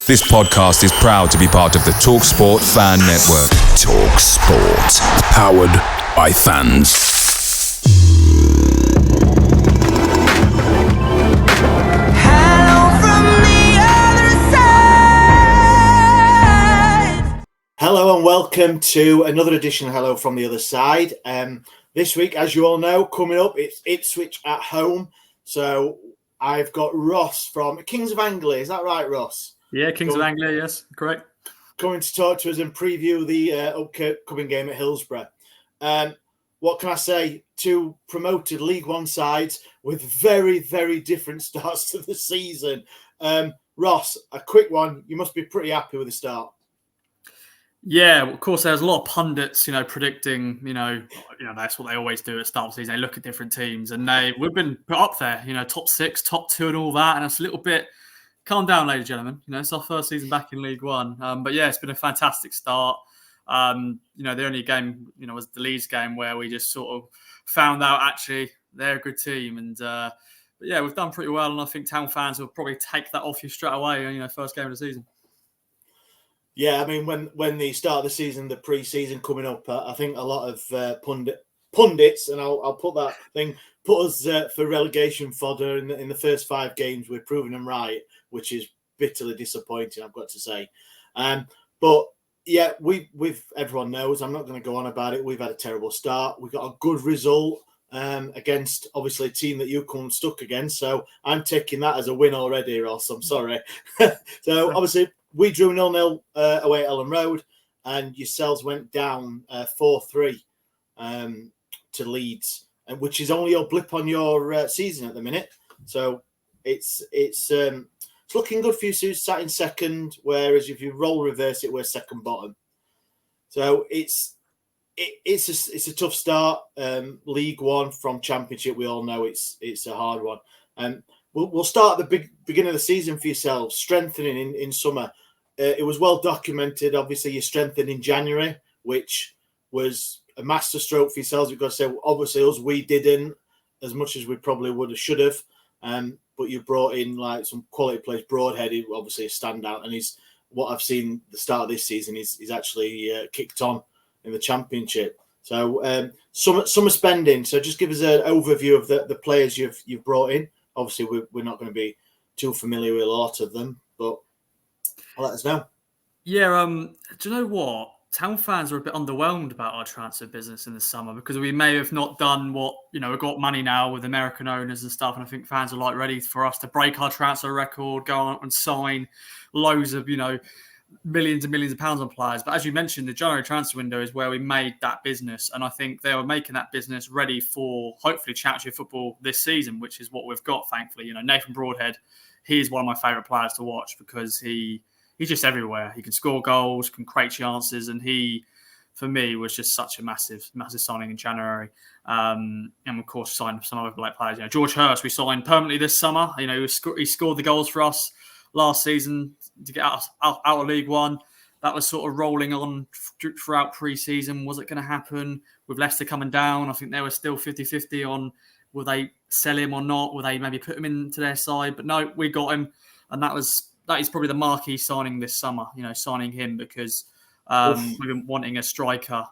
This podcast is proud to be part of the TalkSport Fan Network. TalkSport. Powered by fans. Hello and welcome to another edition of Hello from the Other Side. This week, as you all know, coming up, it's Ipswich at home. So I've got Ross from Kings of Anglia. Is that right, Ross? Yeah, Kings of Anglia, yes, correct. Coming to talk to us and preview the upcoming game at Hillsborough. What can I say? Two promoted League One sides with very, very different starts to the season. Ross, a quick one. You must be pretty happy with the start. Yeah, of course, there's a lot of pundits, predicting, that's what they always do at the start of the season. They look at different teams and we've been put up there, top 6, top 2 and all that. And it's a little bit, calm down, ladies and gentlemen. It's our first season back in League One. But yeah, it's been a fantastic start. The only game, was the Leeds game where we just sort of found out actually they're a good team. And but yeah, we've done pretty well. And I think Town fans will probably take that off you straight away, first game of the season. Yeah, I mean, when the start of the season, the pre-season coming up, I think a lot of pundits, and I'll put that thing, put us for relegation fodder in the first 5 games. We're proving them right, which is bitterly disappointing, I've got to say. But yeah, we've everyone knows. I'm not going to go on about it. We've had a terrible start. We got a good result against obviously a team that you come stuck against. So I'm taking that as a win already, Ross. I'm sorry. So obviously, we drew 0-0 away at Ellen Road, and yourselves went down 4-3 to Leeds, which is only your blip on your season at the minute. So it's looking good for you. So sat in second, whereas if you roll reverse it, we're second bottom. So it's a tough start. League One from Championship, we all know it's a hard one. We'll start at the beginning of the season for yourselves, strengthening in summer. It was well documented. Obviously, you strengthened in January, which was a masterstroke for yourselves. We've got to say, obviously, we didn't as much as we probably would have, should have. But you brought in like some quality players. Broadhead, obviously a standout, and he's what I've seen the start of this season. He's actually kicked on in the Championship. So summer spending. So just give us an overview of the players you've brought in. Obviously, we're not going to be too familiar with a lot of them, but let us know. Yeah, do you know what? Town fans are a bit underwhelmed about our transfer business in the summer because we may have not done what, we've got money now with American owners and stuff, and I think fans are ready for us to break our transfer record, go on and sign loads of, millions and millions of pounds on players. But as you mentioned, the January transfer window is where we made that business. And I think they were making that business ready for hopefully Championship football this season, which is what we've got, thankfully. Nathan Broadhead, he's one of my favourite players to watch because he's just everywhere. He can score goals, can create chances. And he, for me, was just such a massive, massive signing in January. And of course, signed some other black players. George Hurst, we signed permanently this summer. He scored the goals for us last season to get out of League One. That was sort of rolling on throughout pre-season. Was it going to happen? With Leicester coming down, I think they were still 50-50 on will they sell him or not? Will they maybe put him into their side? But no, we got him. And that is probably the marquee signing this summer, signing him because we've been wanting a striker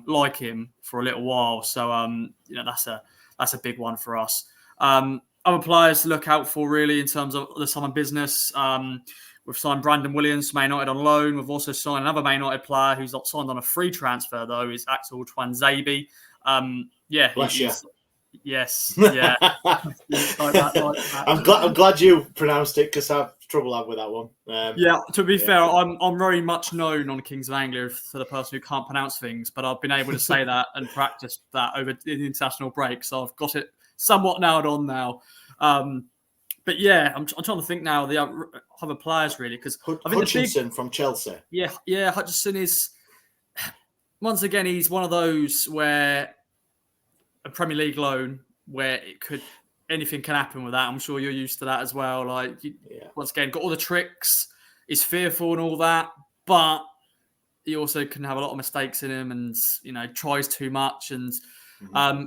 like him for a little while. So, that's a big one for us. Other players to look out for, really, in terms of the summer business. We've signed Brandon Williams from Man United on loan. We've also signed another Man United player who's not signed on a free transfer, though, is Axel Twanzebe. Bless you. Yes, yeah. I'm glad you pronounced it because I have trouble with that one. To be fair, I'm very much known on Kings of Anglia for the person who can't pronounce things, but I've been able to say that and practice that over the international break, so I've got it somewhat nailed on now. But yeah, I'm trying to think now the other players really because I think Hutchinson from Chelsea. Yeah, Hutchinson is once again he's one of those where a Premier League loan where anything can happen with that. I'm sure you're used to that as well. Once again, got all the tricks, is fearful and all that, but he also can have a lot of mistakes in him and tries too much and.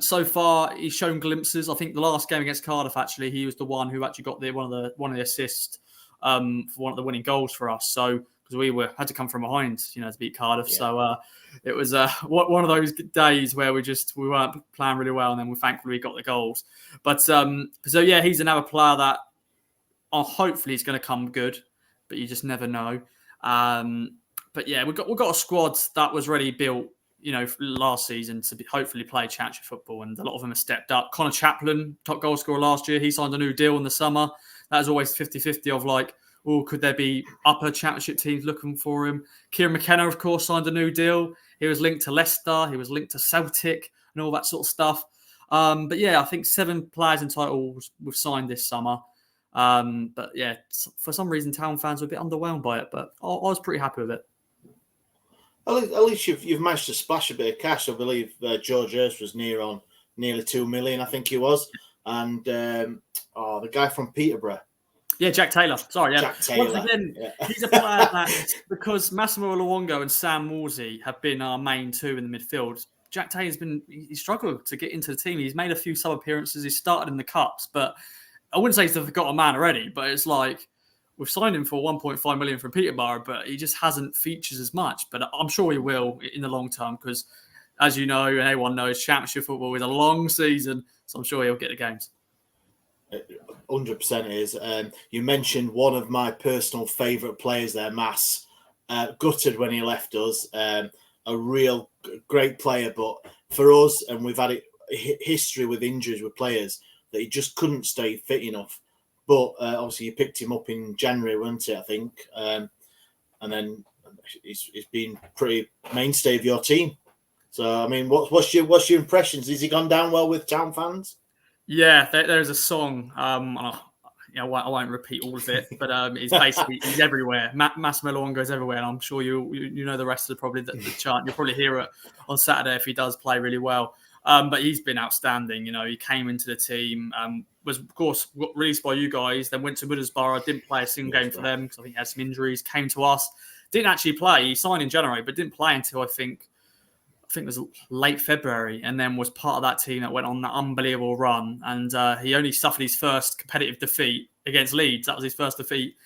So far, he's shown glimpses. I think the last game against Cardiff, actually, he was the one who actually got one of the assists for one of the winning goals for us. So because we had to come from behind, to beat Cardiff. Yeah. So it was one of those days where we weren't playing really well, and then thankfully got the goals. But so yeah, he's another player that hopefully is going to come good, but you just never know. But yeah, we've got a squad that was already built, last season to hopefully play championship football, and a lot of them have stepped up. Connor Chaplin, top goal scorer last year, he signed a new deal in the summer. That was always 50-50 of could there be upper championship teams looking for him? Kieran McKenna, of course, signed a new deal. He was linked to Leicester, he was linked to Celtic and all that sort of stuff. But yeah, I think 7 players in total we've signed this summer. But yeah, for some reason, Town fans were a bit underwhelmed by it, but I was pretty happy with it. At least you've managed to splash a bit of cash. I believe George Hurst was nearly 2 million, I think he was. And the guy from Peterborough. Yeah, Jack Taylor. Sorry, yeah. Jack Taylor. Once again, he's a player that, because Massimo Luongo and Sam Morsey have been our main two in the midfield, Jack Taylor's he struggled to get into the team. He's made a few sub appearances. He started in the Cups, but I wouldn't say he's forgotten man already, but it's like we've signed him for 1.5 million from Peterborough, but he just hasn't featured as much. But I'm sure he will in the long term because, as you know, and everyone knows, championship football is a long season, so I'm sure he'll get the games. 100% is. You mentioned one of my personal favourite players there, Mass. Gutted when he left us. A real great player, but for us, and we've had history with injuries with players, that he just couldn't stay fit enough. But obviously you picked him up in January, wasn't it, I think? And then he's been pretty mainstay of your team. So, I mean, what's your impressions? Has he gone down well with Town fans? Yeah, there's a song. I won't repeat all of it, but it's basically he's everywhere. Massimo Luongo is everywhere, and I'm sure you know the rest of the chant. You'll probably hear it on Saturday if he does play really well. But he's been outstanding. He came into the team, was of course released by you guys, then went to Middlesbrough, didn't play a single game for them because I think he had some injuries. Came to us, didn't actually play. He signed in January, but didn't play until I think it was late February, and then was part of that team that went on that unbelievable run. And he only suffered his first competitive defeat against Leeds. That was his first defeat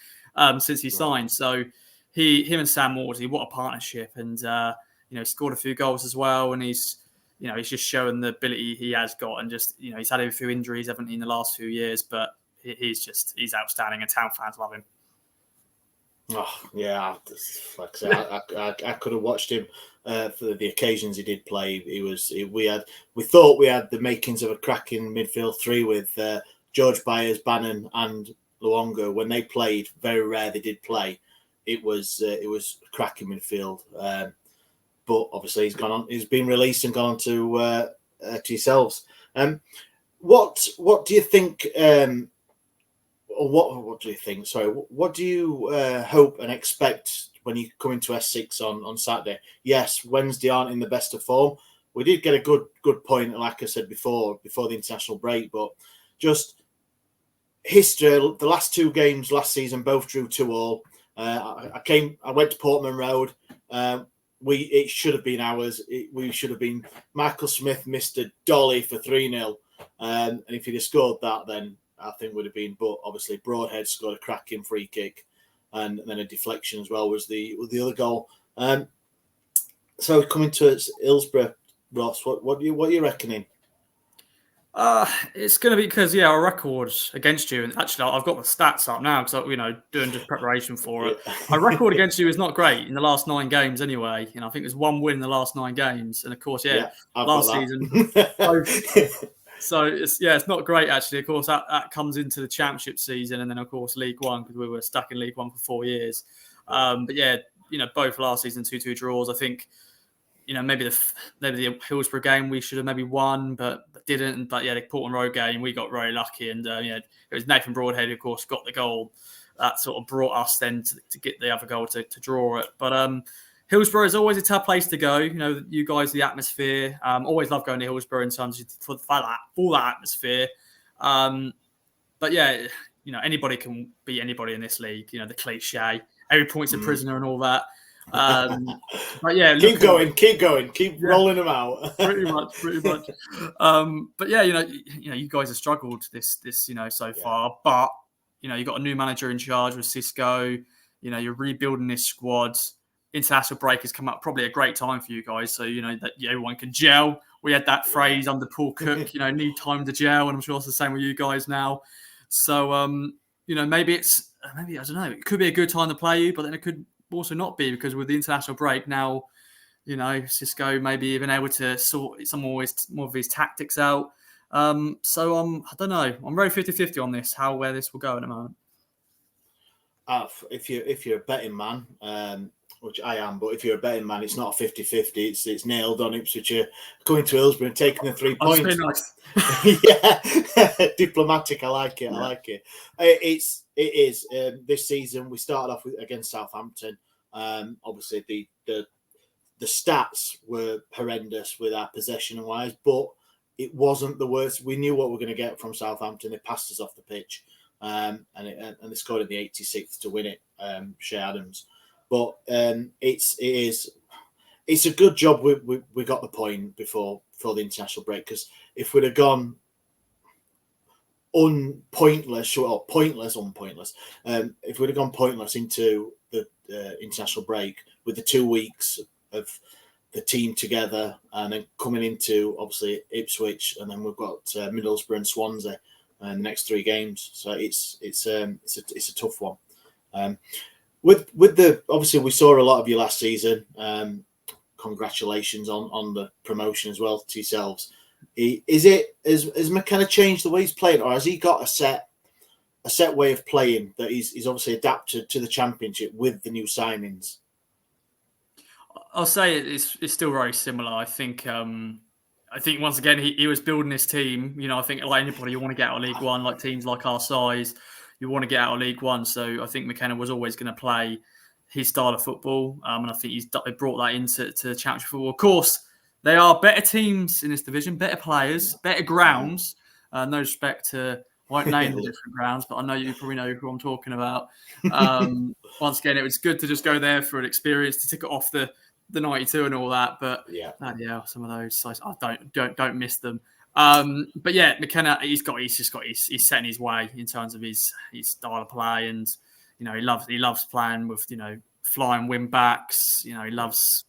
since he signed. So him and Sam Morsey, what a partnership! And scored a few goals as well. And he's just showing the ability he has got. And just he's had a few injuries, haven't he, in the last few years, but he's outstanding, and Town fans love him. Oh yeah, like I say, I could have watched him for the occasions he did play. We thought we had the makings of a cracking midfield three with George Byers, Bannon, and Luongo. When they played, very rare they did play. It was a cracking midfield. But obviously he's been released and gone on to yourselves. What do you think? What do you think? Sorry, what do you hope and expect when you come into S6 on Saturday? Yes, Wednesday aren't in the best of form. We did get a good point, like I said before the international break, but just history. The last 2 games last season both drew 2-2. I went to Portman Road. It should have been ours. We should have been. Michael Smith missed a dolly for 3-0, and if he'd have scored that, then I think would have been. But obviously, Broadhead scored a cracking free kick, and then a deflection as well was the other goal. So coming to Hillsborough, Ross, what are you reckoning? It's going to be because our record against you, and actually I've got the stats up now because doing just preparation for it. Our record against you is not great in the last 9 games anyway. I think there's 1 win in the last 9 games, and of course, last season. So it's not great actually. Of course, that comes into the championship season, and then of course League One because we were stuck in League One for 4 years. But both last season 2-2 draws. I think maybe the Hillsborough game we should have maybe won, but didn't. But the Portman Road game we got very lucky, and it was Nathan Broadhead who of course got the goal that sort of brought us then to get the other goal to draw it. But Hillsborough is always a tough place to go. You guys, the atmosphere. Always love going to Hillsborough in terms of for that atmosphere. But anybody can beat anybody in this league. The cliche, every point's a prisoner and all that. But keep going, rolling them out. pretty much. But you guys have struggled this so far. But you've got a new manager in charge with Cisco. You're rebuilding this squad. International break has come up, probably a great time for you guys. So, that everyone can gel. We had that phrase under Paul Cook, need time to gel. And I'm sure it's the same with you guys now. So, maybe I don't know, it could be a good time to play you, but then it could also not be, because with the international break now, Cisco maybe even able to sort some more of his tactics out. So I don't know. I'm very 50-50 on this, where this will go in a moment. If you're a betting man, which I am, but if you're a betting man, it's not a 50-50. It's nailed on Ipswich going to Hillsborough and taking the 3 points. Nice. Yeah, diplomatic. I like it. Yeah. I like it. It is. This season we started off against Southampton. Obviously the stats were horrendous with our possession and wise, but it wasn't the worst. We knew what we were going to get from Southampton. They passed us off the pitch, and they scored in the 86th to win it. Shea Adams. But it's a good job we got the point before the international break, because if we'd have gone pointless, if we'd have gone pointless into the international break with the 2 weeks of the team together and then coming into obviously Ipswich, and then we've got Middlesbrough and Swansea in the next 3 games, so it's a tough one. With the obviously we saw a lot of you last season. Congratulations on the promotion as well to yourselves. Has McKenna changed the way he's playing, or has he got a set way of playing that he's obviously adapted to the Championship with the new signings? I'll say it's still very similar. I think once again he was building his team. I think like anybody, you want to get out of League One, like teams like our size. You want to get out of League One, so I think McKenna was always going to play his style of football, and I think he's brought that into Championship football. Of course, they are better teams in this division, better players, better grounds. No respect to, I won't name the different grounds, but I know you probably know who I'm talking about. Once again, it was good to just go there for an experience, to tick it off the 92 and all that. But some of those, I don't miss them. But yeah, McKenna, he's setting his way in terms of his style of play, and he loves playing with flying wing backs. He loves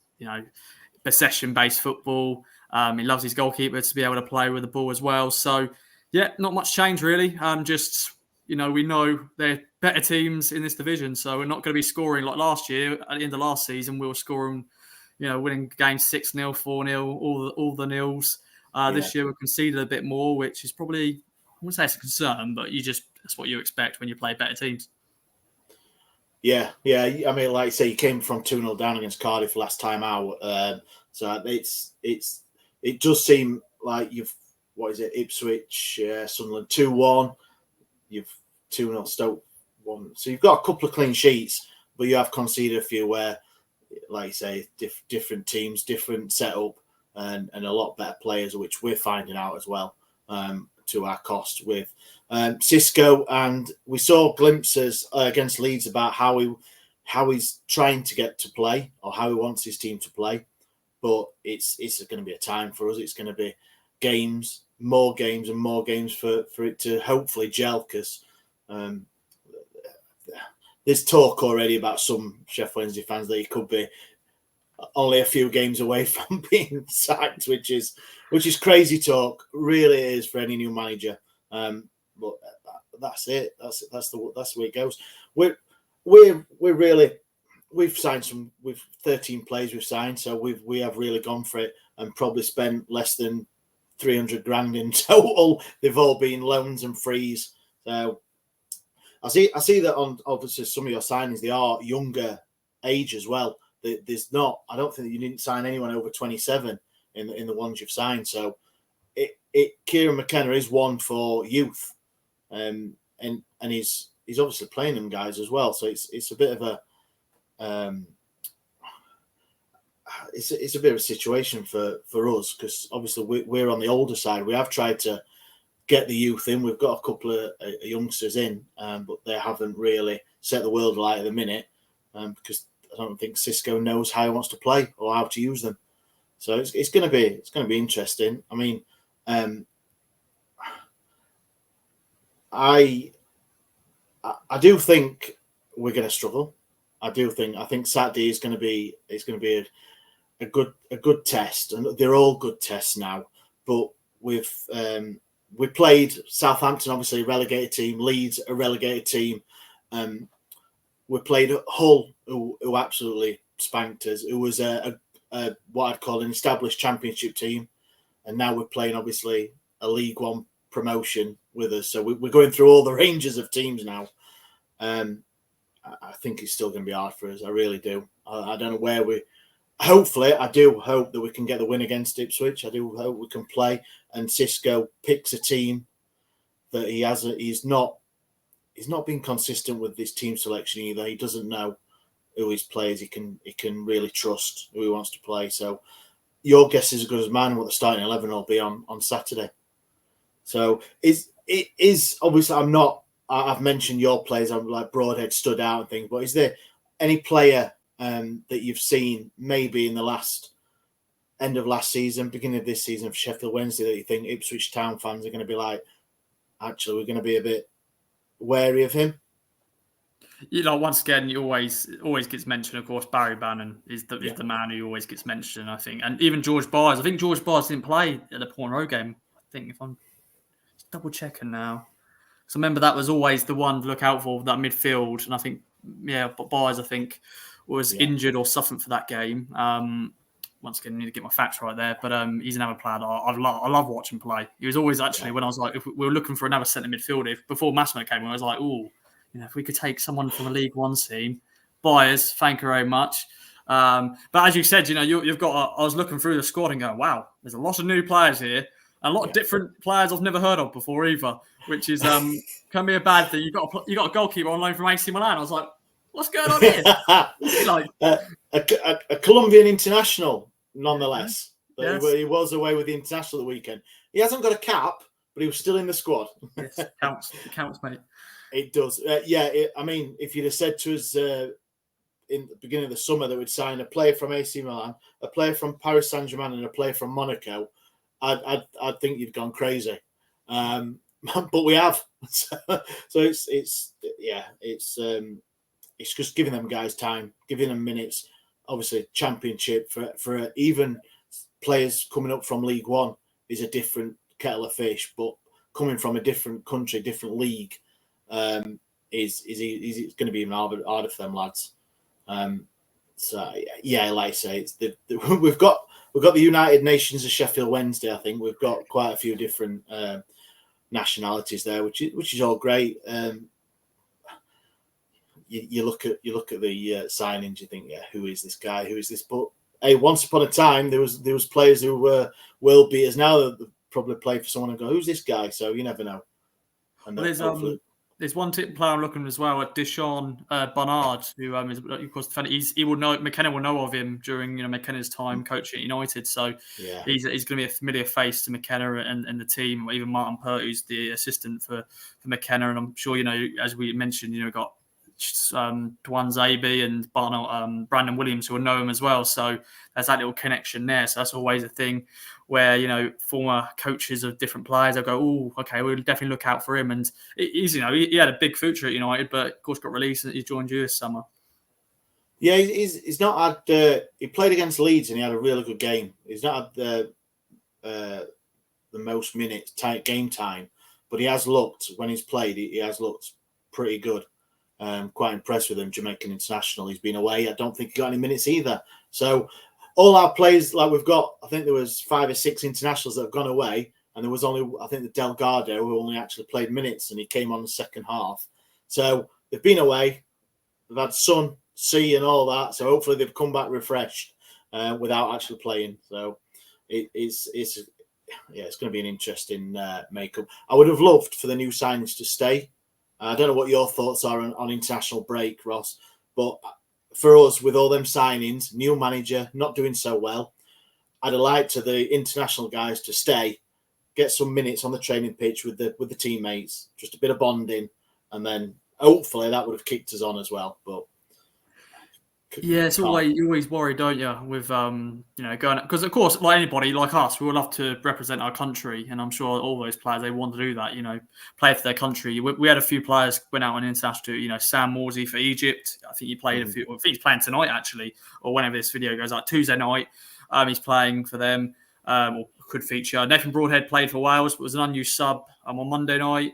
possession based football. He loves his goalkeeper to be able to play with the ball as well. So yeah, not much change really. Just we know they're better teams in this division, so we're not going to be scoring like last year. At the end of last season, we were scoring, winning games 6-0, 4-0, all the nils. This year we conceded a bit more, which is probably, I wouldn't say it's a concern, but that's what you expect when you play better teams. Yeah. I mean, like you say, you came from 2-0 down against Cardiff last time out, so it does seem like Ipswich, Sunderland 2-1, you've 2-0 Stoke 1, so you've got a couple of clean sheets, but you have conceded a few where, like you say, different teams, different setup. And a lot better players, which we're finding out as well, to our cost with Cisco. And we saw glimpses against Leeds about how he's trying to get to play, or how he wants his team to play. But it's going to be a time for us. It's going to be more games for it to hopefully gel, because there's talk already about some Sheffield Wednesday fans that he could be only a few games away from being sacked, which is crazy talk. Really is for any new manager. But that's it. That's the way it goes. We've signed we've 13 players we've signed, so we have really gone for it and probably spent less than 300 grand in total. They've all been loans and frees. So I see that on obviously some of your signings, they are younger age as well. There's not. I don't think that you didn't sign anyone over 27 in the ones you've signed. So Kieran McKenna is one for youth, and he's obviously playing them guys as well. So it's a bit of a it's a bit of a situation for us, because obviously we're on the older side. We have tried to get the youth in. We've got a couple of youngsters in, but they haven't really set the world alight at the minute, because I don't think Cisco knows how he wants to play or how to use them. So it's going to be interesting. I mean, I do think we're going to struggle. I think Saturday is going to be a good test, and they're all good tests now. But we played Southampton, obviously a relegated team, Leeds a relegated team. We played Hull, who absolutely spanked us. It was a what I'd call an established Championship team, and now we're playing obviously a League One promotion with us. So we're going through all the ranges of teams now. I think it's still going to be hard for us. I really do. I don't know where we. Hopefully, I do hope that we can get the win against Ipswich. I do hope we can play, and Xisco picks a team that he has. He's not been consistent with this team selection either. He doesn't know who his players he can really trust, who he wants to play. So your guess is as good as mine what the starting 11 will be on Saturday. So it is obviously I've mentioned your players. I'm like Broadhead stood out and things, but is there any player that you've seen maybe in the end of last season, beginning of this season for Sheffield Wednesday that you think Ipswich Town fans are going to be like, actually, we're going to be a bit wary of him? Once again, he always gets mentioned. Of course, Barry Bannon is the man who always gets mentioned, I think. And even George Byers. I think George Byers didn't play at the Port Road game. I think, if I'm just double checking now. So remember, that was always the one to look out for, that midfield. And I think, Byers, I think, was injured or suffering for that game. Once again, I need to get my facts right there. But he's another player that I love watching play. He was always when I was like, if we were looking for another centre midfielder, before Massimo came, I was like, if we could take someone from a League One team, Byers, thank you very much. But as you said, you've got. I was looking through the squad and going, wow, there's a lot of new players here, and a lot of different players I've never heard of before either, which is can be a bad thing. You got a goalkeeper on loan from AC Milan. I was like, what's going on here? What's he like? A Colombian international, nonetheless. Yes. He was away with the international the weekend. He hasn't got a cap, but he was still in the squad. Yes, it counts, mate. It does. If you'd have said to us in the beginning of the summer that we'd sign a player from AC Milan, a player from Paris Saint-Germain, and a player from Monaco, I'd think you'd gone crazy. But we have. So it's just giving them guys time, giving them minutes. Obviously, Championship for even players coming up from League One is a different kettle of fish, but coming from a different country, different league, is going to be even harder for them lads. Like I say, we've got the United Nations of Sheffield Wednesday. I think we've got quite a few different nationalities there, which is all great. You look at the signings, you think, who is this guy? Who is this? But hey, once upon a time, there was players who were world beaters. Now they probably play for someone and go, who's this guy? So you never know. And there's one player I'm looking as well at Deshaun Barnard, who is of course he will know. McKenna will know of him during McKenna's time coaching at United. So he's going to be a familiar face to McKenna and the team. Even Martin Pert, who's the assistant for McKenna, and I'm sure as we mentioned, got Dwan Zabi and Brandon Williams who will know him as well. So there's that little connection there. So that's always a thing where former coaches of different players will go, oh, okay, we'll definitely look out for him. And he's he had a big future at United, but of course got released and he joined you this summer. Yeah, he's not had. He played against Leeds and he had a really good game. He's not had the most minutes, game time, but he has looked when he's played. He has looked pretty good. Quite impressed with him, Jamaican international. He's been away. I don't think he got any minutes either. So all our players, like we've got, I think there was 5 or 6 internationals that have gone away, and there was only, I think, the Delgado who only actually played minutes, and he came on the second half. So they've been away. They've had sun, sea, and all that. So hopefully they've come back refreshed without actually playing. So it's going to be an interesting makeup. I would have loved for the new signings to stay. I don't know what your thoughts are on international break, Ross, but for us, with all them signings, new manager, not doing so well, I'd have liked to the international guys to stay, get some minutes on the training pitch with the teammates, just a bit of bonding, and then hopefully that would have kicked us on as well. But Yeah, it's always you always worry, don't you, with going, because of course, like anybody like us, we would love to represent our country, and I'm sure all those players, they want to do that, play for their country. We had a few players went out on international. Sam Morsey for Egypt. I think he played a few. I think he's playing tonight actually, or whenever this video goes out, Tuesday night. He's playing for them, or could feature. Nathan Broadhead played for Wales, but was an unused sub on Monday night.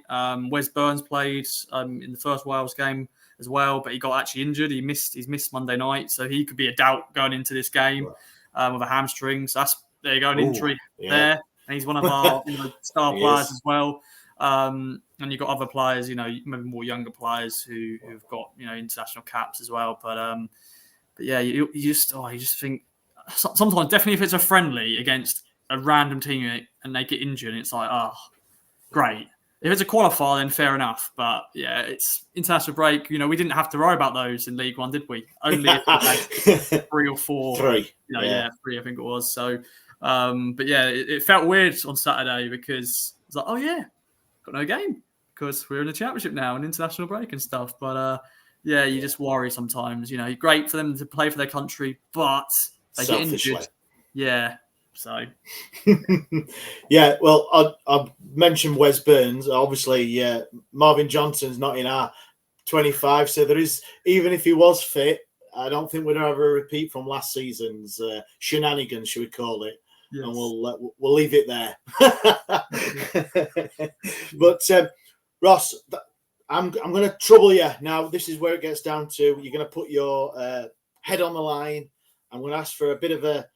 Wes Burns played in the first Wales game as well, but he got actually injured. He's missed Monday night, so he could be a doubt going into this game with a hamstring. So there you go, an injury there, and he's one of our star players as well. And you've got other players, maybe more younger players who've got international caps as well. But yeah, you just think sometimes definitely if it's a friendly against a random teammate and they get injured, it's like, oh, great. If it's a qualifier, then fair enough. But yeah, it's international break. We didn't have to worry about those in League One, did we? Only if we had 3 or 4. 3. 3, I think it was. So, but yeah, it felt weird on Saturday because it's like, oh yeah, got no game because we're in the championship now and international break and stuff. But yeah, you just worry sometimes. Great for them to play for their country, but they get injured. Yeah. So, yeah, well, I mentioned Wes Burns. Obviously, Marvin Johnson's not in our 25, so there is, even if he was fit, I don't think we'd have a repeat from last season's shenanigans, should we call it? Yes. And we'll leave it there. But Ross, I'm going to trouble you now. This is where it gets down to. You're going to put your head on the line. I'm going to ask for a bit of a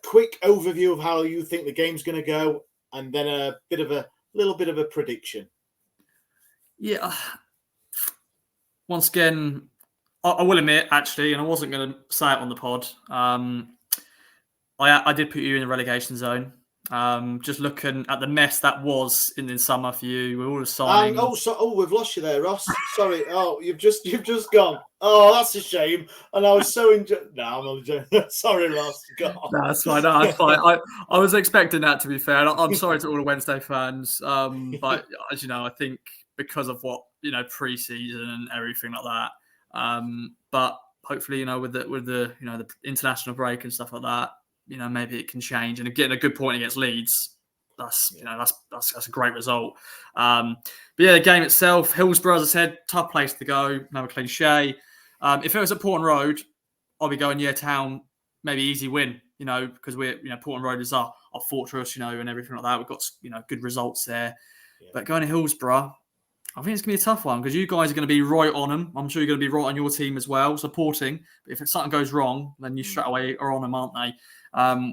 quick overview of how you think the game's going to go, and then a little bit of a prediction. Yeah. Once again, I will admit, actually, and I wasn't going to say it on the pod, I did put you in the relegation zone. Just looking at the mess that was in the summer for you, with all the signings. We've lost you there, Ross. Sorry. Oh, you've just gone. Oh, that's a shame. And I was so enjoying. No, I'm only joking. Sorry, Ross. God. No, that's fine. No, that's fine. I was expecting that, to be fair. I'm sorry to all the Wednesday fans, but as you know, I think because of what pre-season and everything like that. But hopefully, with the the international break and stuff like that, maybe it can change. And getting a good point against Leeds, that's a great result. But yeah, the game itself, Hillsborough, as I said, tough place to go. Another cliche. If it was at Portland Road, I'll be going Town, maybe easy win. Because we're Portland Road is our fortress, and everything like that. We've got good results there. Yeah. But going to Hillsborough, I think it's going to be a tough one because you guys are going to be right on them. I'm sure you're going to be right on your team as well, supporting. But if something goes wrong, then you straight away are on them, aren't they?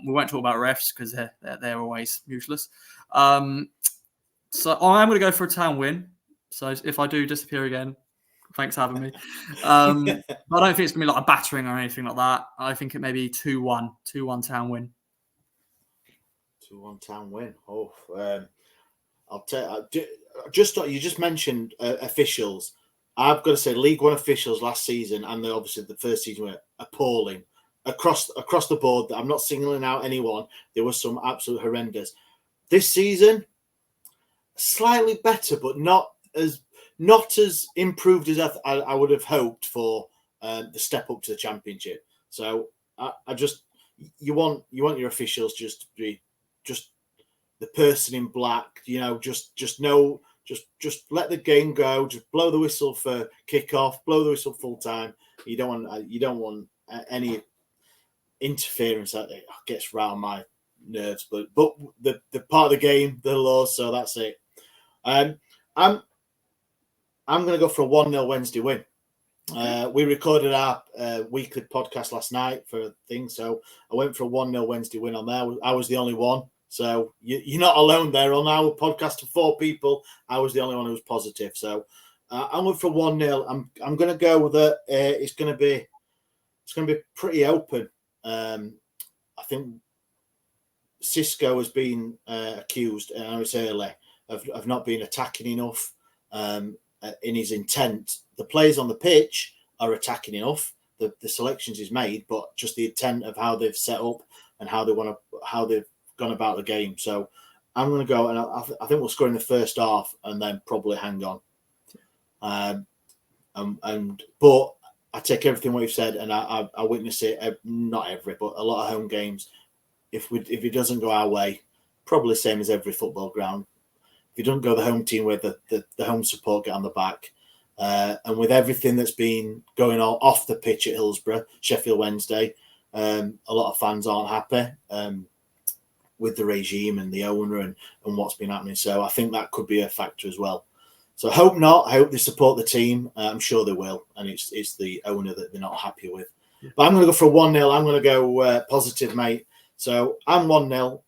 We won't talk about refs because they're always useless. So I am going to go for a Town win. So if I do disappear again, thanks for having me. I don't think it's going to be like a battering or anything like that. I think it may be 2-1 Town win. 2-1 Town win. Oh, I'll tell you. You just mentioned officials. I've got to say, League One officials last season, and obviously the first season, were appalling across the board. I'm not singling out anyone. There was some absolute horrendous. This season, slightly better, but not as improved as I would have hoped for the step up to the Championship. So I just you want your officials just to be just the person in black, just let the game go, just blow the whistle for kickoff, blow the whistle full time. You don't want any interference that gets round my nerves, but the part of the game, the laws, so that's it. I'm going to go for a 1-0 Wednesday win. We recorded our weekly podcast last night for a thing, so I went for a 1-0 Wednesday win on there. I was the only one. So you're not alone there. On our podcast of 4 people, I was the only one who was positive. So I'm going for 1-0. I'm going to go with it. It's going to be pretty open. I think Cisco has been accused, and I was early, of not being attacking enough in his intent. The players on the pitch are attacking enough. The selections he's made, but just the intent of how they've set up and how they've gone about the game. So I'm going to go, and I think we'll score in the first half and then probably hang on. But I take everything what you've said, and I witness it. Not every, but a lot of home games. If it doesn't go our way, probably the same as every football ground. If you don't go the home team where the home support get on the back, and with everything that's been going on off the pitch at Hillsborough, Sheffield Wednesday, a lot of fans aren't happy with the regime and the owner and what's been happening. So I think that could be a factor as well. So I hope not. I hope they support the team. I'm sure they will. And it's the owner that they're not happy with. Yeah. But I'm going to go for a 1-0. I'm going to go positive, mate. So I'm 1-0.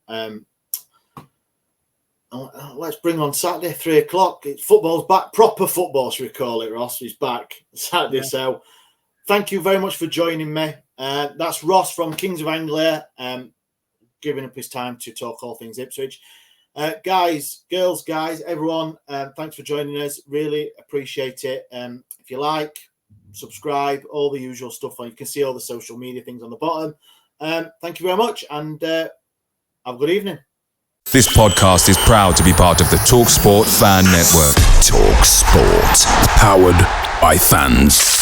Let's bring on Saturday, 3:00. Football's back. Proper football, should we call it, Ross? He's back Saturday. Yeah. So thank you very much for joining me. That's Ross from Kings of Anglia, giving up his time to talk all things Ipswich. Guys, girls, everyone, thanks for joining us. Really appreciate it. If you like, subscribe, all the usual stuff. You can see all the social media things on the bottom. Thank you very much, and have a good evening. This podcast is proud to be part of the TalkSport Fan Network. TalkSport. Powered by fans.